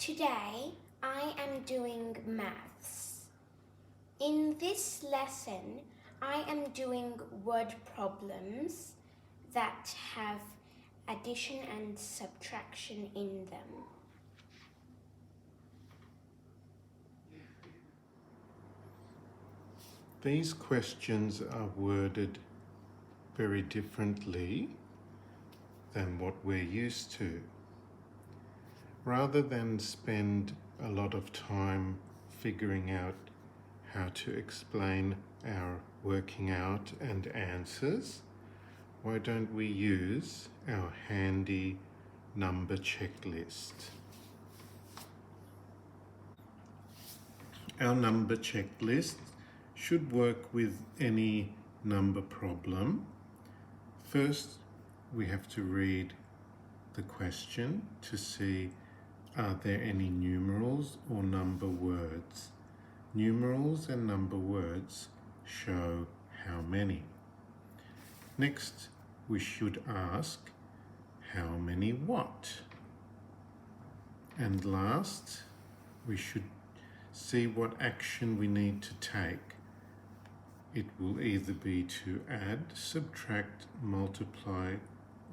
Today I am doing maths. In this lesson, I am doing word problems that have addition and subtraction in them. These questions are worded very differently than what we're used to. Rather than spend a lot of time figuring out how to explain our working out and answers, why don't we use our handy number checklist? Our number checklist should work with any number problem. First, we have to read the question to see are there any numerals or number words. Numerals and number words show how many. Next, we should ask how many what? And last, we should see what action we need to take. It will either be to add, subtract, multiply,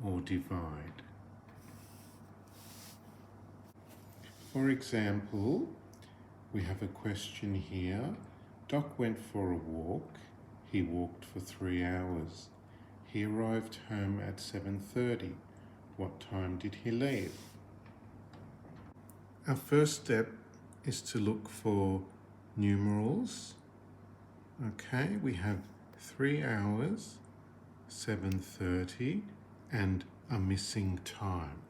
or divide. For example, we have a question here. Doc went for a walk. He walked for 3 hours. He arrived home at 7:30. What time did he leave? Our first step is to look for numerals. Okay, we have 3 hours, 7:30, and a missing time.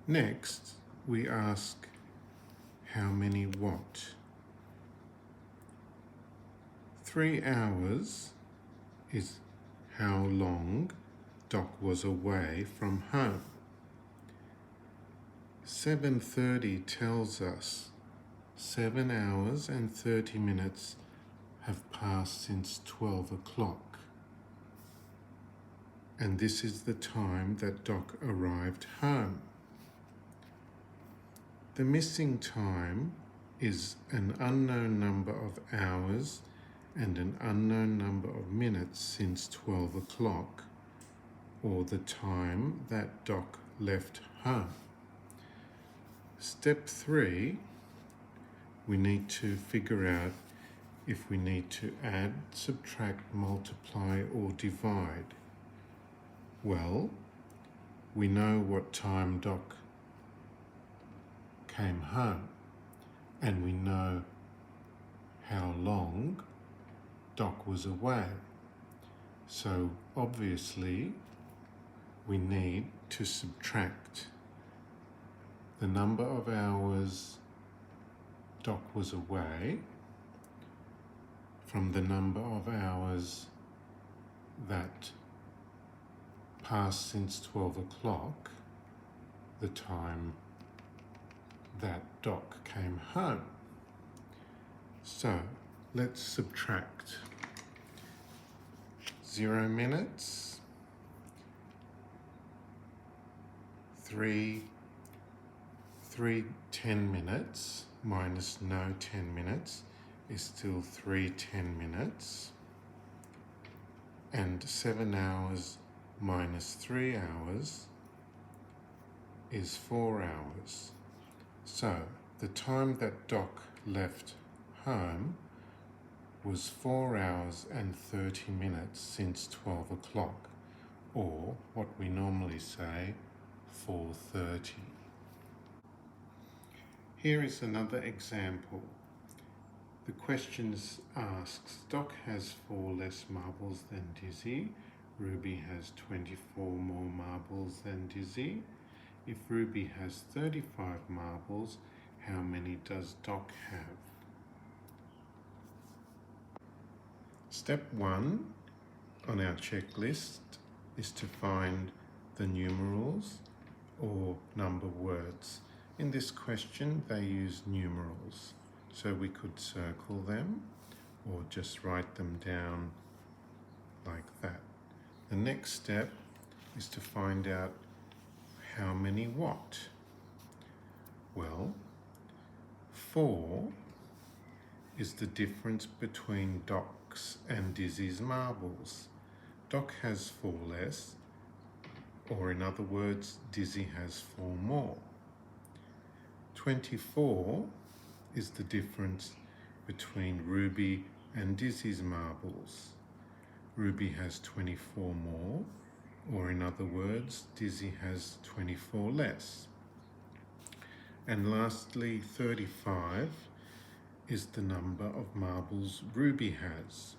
Next, we ask how many what? 3 hours is how long Doc was away from home. 7:30 tells us 7 hours and 30 minutes have passed since 12 o'clock. And this is the time that Doc arrived home. The missing time is an unknown number of hours and an unknown number of minutes since 12 o'clock, or the time that Doc left home. Step 3, we need to figure out if we need to add, subtract, multiply, or divide. Well, we know what time Doc came home, and we know how long Doc was away. So obviously we need to subtract the number of hours Doc was away from the number of hours that passed since 12 o'clock, the time that Doc came home. So let's subtract 0 minutes, 3 10 minutes minus no 10 minutes is still 3 10 minutes, and 7 hours minus 3 hours is 4 hours. So the time that Doc left home was 4 hours and 30 minutes since 12 o'clock, or what we normally say, 4:30. Here is another example. The question asks, Doc has 4 less marbles than Dizzy. Ruby has 24 more marbles than Dizzy. If Ruby has 35 marbles, how many does Doc have? Step 1 on our checklist is to find the numerals or number words. In this question, they use numerals, so we could circle them or just write them down like that. The next step is to find out how many what. Well, 4 is the difference between Doc's and Dizzy's marbles. Doc has 4 less, or in other words, Dizzy has 4 more. 24 is the difference between Ruby and Dizzy's marbles. Ruby has 24 more, or in other words, Dizzy has 24 less. And lastly, 35 is the number of marbles Ruby has.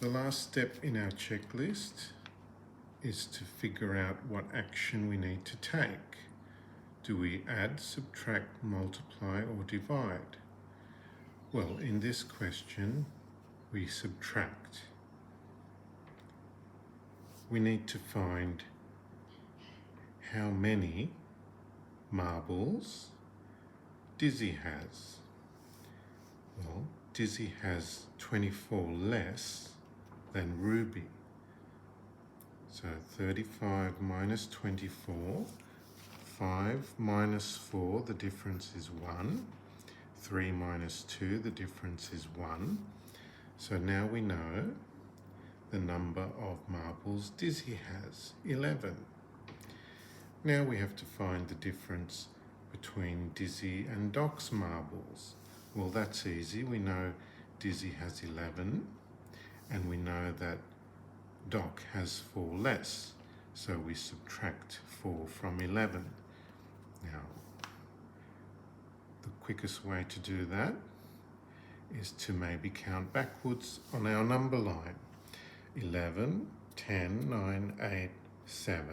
The last step in our checklist is to figure out what action we need to take. Do we add, subtract, multiply, or divide? Well, in this question, we subtract. We need to find how many marbles Dizzy has. Well, Dizzy has 24 less than Ruby. So 35 minus 24, 5 minus 4, the difference is 1. 3 minus 2, the difference is 1. So now we know the number of marbles Dizzy has, 11. Now we have to find the difference between Dizzy and Doc's marbles. Well, that's easy. We know Dizzy has 11, and we know that Doc has 4 less. So we subtract 4 from 11. Now, the quickest way to do that is to maybe count backwards on our number line. 11, 10, 9, 8, 7.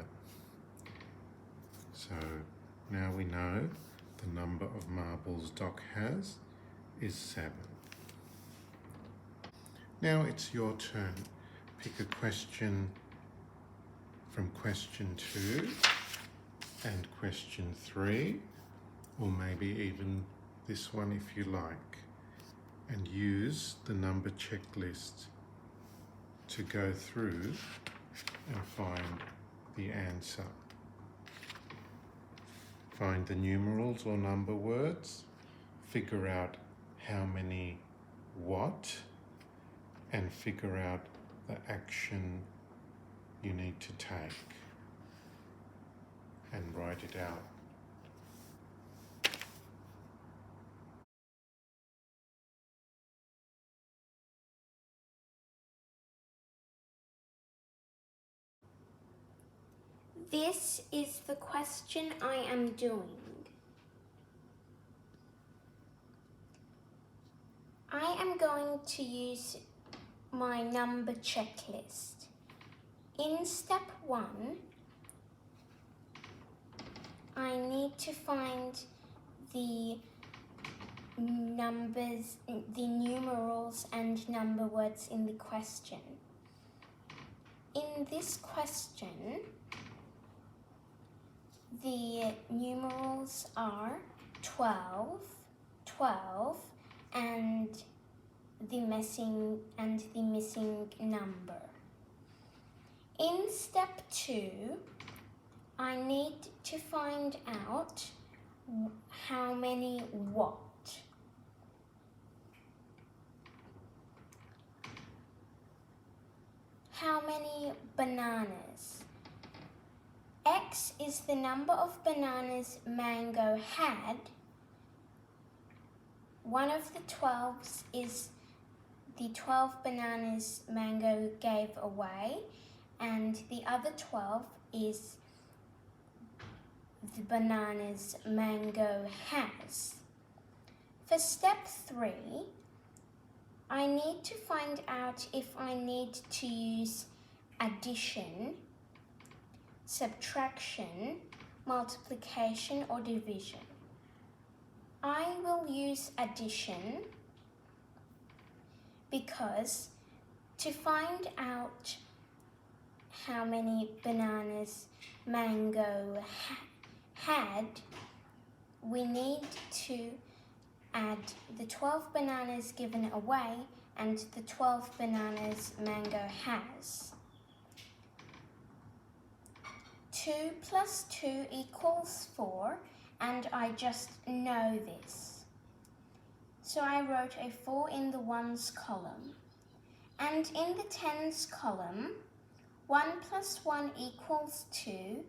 So now we know the number of marbles Doc has is 7. Now it's your turn. Pick a question from question 2 and question 3, or maybe even this one if you like, and use the number checklist to go through and find the answer. Find the numerals or number words, figure out how many what, and figure out the action you need to take, and write it out. This is the question I am doing. I am going to use my number checklist. In step 1, I need to find the numbers, the numerals and number words in the question. In this question, the numerals are 12, 12, and the missing number. In step 2, I need to find out how many what. How many bananas? X is the number of bananas Mango had. One of the 12s is the 12 bananas Mango gave away, and the other 12 is the bananas Mango has. For step 3, I need to find out if I need to use addition, subtraction, multiplication, or division. I will use addition because to find out how many bananas Mango had, we need to add the 12 bananas given away and the 12 bananas Mango has. 2 plus 2 equals 4, and I just know this. So I wrote a 4 in the ones column. And in the tens column, 1 plus 1 equals 2,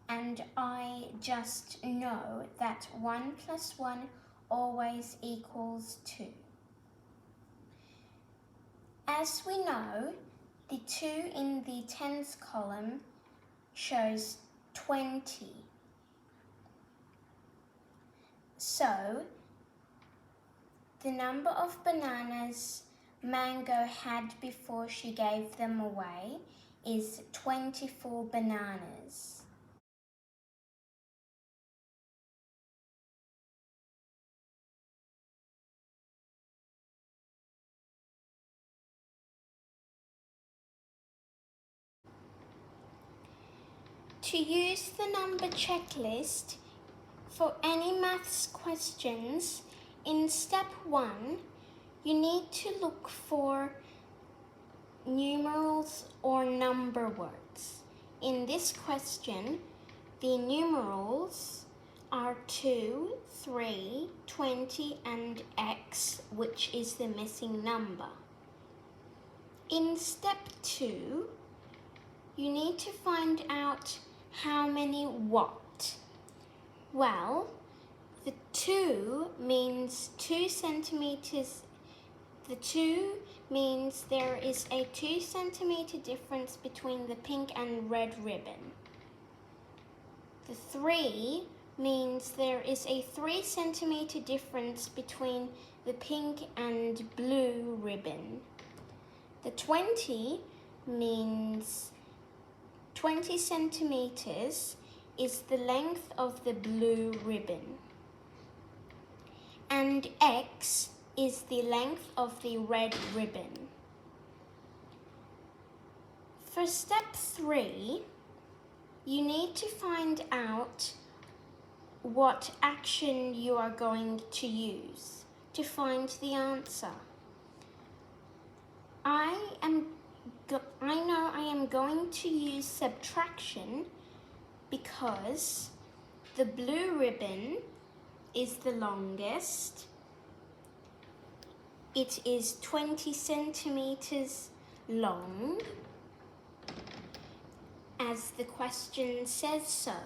and I just know that 1 plus 1 always equals 2. As we know, the 2 in the tens column shows 20. So, the number of bananas Mango had before she gave them away is 24 bananas. To use the number checklist for any maths questions, in step 1, you need to look for numerals or number words. In this question, the numerals are 2, 3, 20, and x, which is the missing number. In step 2, you need to find out how many what. Well, the 2 means 2 centimeters. The 2 means there is a 2 centimeter difference between the pink and red ribbon. The 3 means there is a 3 centimeter difference between the pink and blue ribbon. The 20 means 20 centimeters is the length of the blue ribbon. And x is the length of the red ribbon. For step 3, you need to find out what action you are going to use to find the answer. I know I am going to use subtraction because the blue ribbon is the longest. It is 20 centimeters long, as the question says so.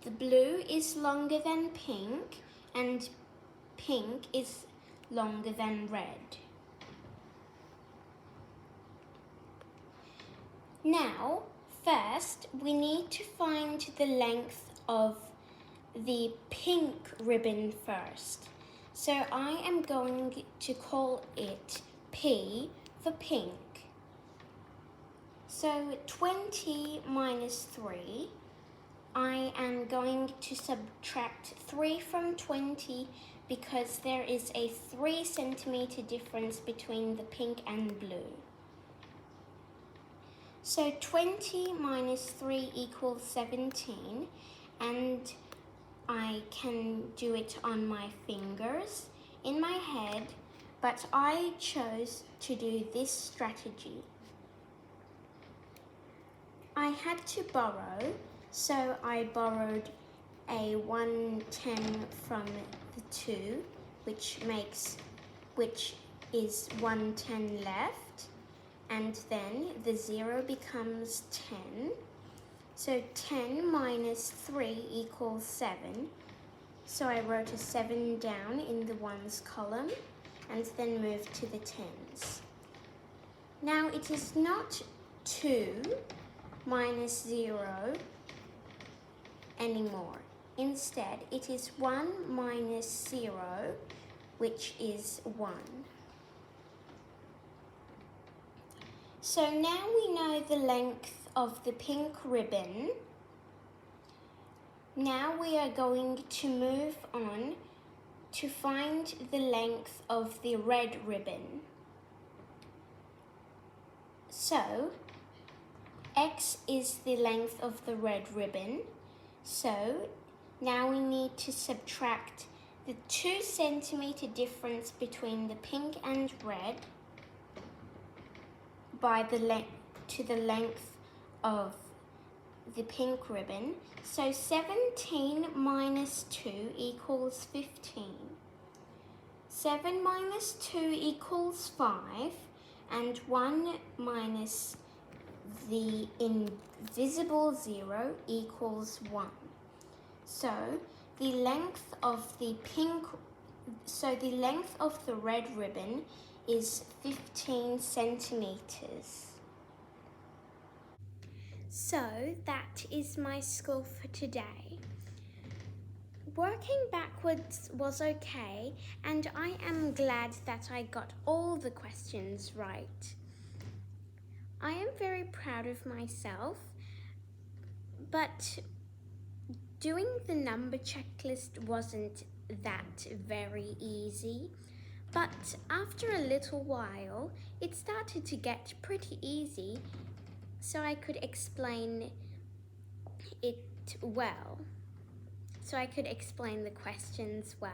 The blue is longer than pink, and pink is longer than red. Now, first, we need to find the length of the pink ribbon first. So I am going to call it P for pink. So 20 minus 3, I am going to subtract 3 from 20 because there is a 3 centimeter difference between the pink and blue. So 20 minus 3 equals 17, and I can do it on my fingers, in my head, but I chose to do this strategy. I had to borrow, so I borrowed a 110 from the 2, which is 110 left. And then the 0 becomes 10. So 10 minus 3 equals 7. So I wrote a 7 down in the ones column and then moved to the tens. Now it is not 2 minus 0 anymore. Instead, it is 1 minus 0, which is 1. So now we know the length of the pink ribbon. Now we are going to move on to find the length of the red ribbon. So, x is the length of the red ribbon. So, now we need to subtract the 2 centimeter difference between the pink and red by the length of the pink ribbon. So 17 minus 2 equals 15. 7 minus 2 equals 5, and 1 minus the invisible 0 equals 1. So the length of the red ribbon is 15 centimeters. So that is my school for today. Working backwards was okay, and I am glad that I got all the questions right. I am very proud of myself, but doing the number checklist wasn't that very easy. But after a little while, it started to get pretty easy, so I could explain it well. So I could explain the questions well.